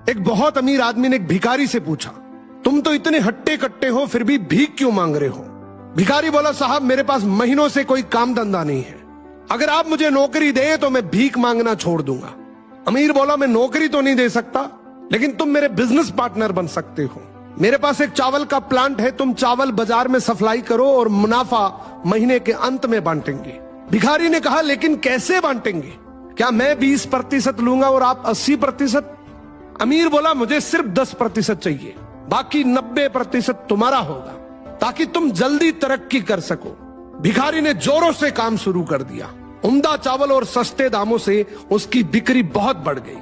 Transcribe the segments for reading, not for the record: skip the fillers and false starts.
एक बहुत अमीर आदमी ने एक भिखारी से पूछा, तुम तो इतने हट्टे कट्टे हो फिर भी भीख क्यों मांग रहे हो? भिखारी बोला, साहब मेरे पास महीनों से कोई काम धंधा नहीं है, अगर आप मुझे नौकरी दे तो मैं भीख मांगना छोड़ दूंगा। अमीर बोला, मैं नौकरी तो नहीं दे सकता, लेकिन तुम मेरे बिजनेस पार्टनर बन सकते हो। मेरे पास एक चावल का प्लांट है, तुम चावल बाजार में सप्लाई करो और मुनाफा महीने के अंत में बांटेंगे। भिखारी ने कहा, लेकिन कैसे बांटेंगे? क्या मैं 20% लूंगा और आप 80%? अमीर बोला, मुझे सिर्फ 10% चाहिए, बाकी 90% तुम्हारा होगा, ताकि तुम जल्दी तरक्की कर सको। भिखारी ने जोरों से काम शुरू कर दिया। उम्दा चावल और सस्ते दामों से उसकी बिक्री बहुत बढ़ गई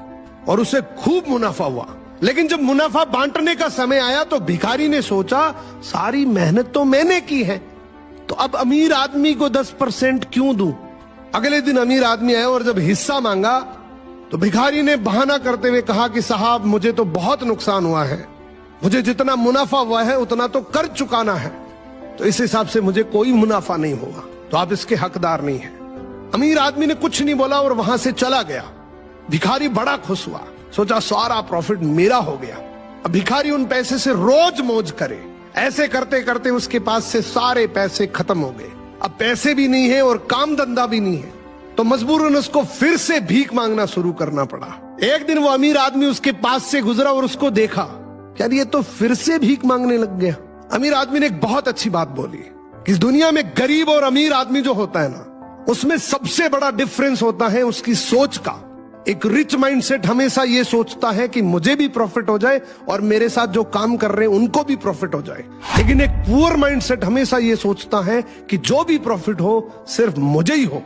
और उसे खूब मुनाफा हुआ। लेकिन जब मुनाफा बांटने का समय आया तो भिखारी ने सोचा, सारी मेहनत तो मैंने की है, तो अब अमीर आदमी को 10% क्यों दूं? अगले दिन अमीर आदमी आया और जब हिस्सा मांगा तो भिखारी ने बहाना करते हुए कहा कि साहब मुझे तो बहुत नुकसान हुआ है, मुझे जितना मुनाफा हुआ है उतना तो कर चुकाना है, तो इस हिसाब से मुझे कोई मुनाफा नहीं होगा, तो आप इसके हकदार नहीं हैं। अमीर आदमी ने कुछ नहीं बोला और वहां से चला गया। भिखारी बड़ा खुश हुआ, सोचा सारा प्रॉफिट मेरा हो गया। अब भिखारी उन पैसे से रोज मौज करे। ऐसे करते करते उसके पास से सारे पैसे खत्म हो गए। अब पैसे भी नहीं है और काम धंधा भी नहीं है, तो मजबूरन उसको फिर से भीख मांगना शुरू करना पड़ा। एक दिन वो अमीर आदमी उसके पास से गुजरा और उसको देखा, क्या ये तो फिर से भीख मांगने लग गया। अमीर आदमी ने एक बहुत अच्छी बात बोली कि इस दुनिया में गरीब और अमीर आदमी जो होता है ना, उसमें सबसे बड़ा डिफरेंस होता है उसकी सोच का। एक रिच माइंडसेट हमेशा ये सोचता है कि मुझे भी प्रॉफिट हो जाए और मेरे साथ जो काम कर रहे हैं उनको भी प्रॉफिट हो जाए, लेकिन एक पुअर माइंडसेट हमेशा ये सोचता है कि जो भी प्रॉफिट हो सिर्फ मुझे ही हो।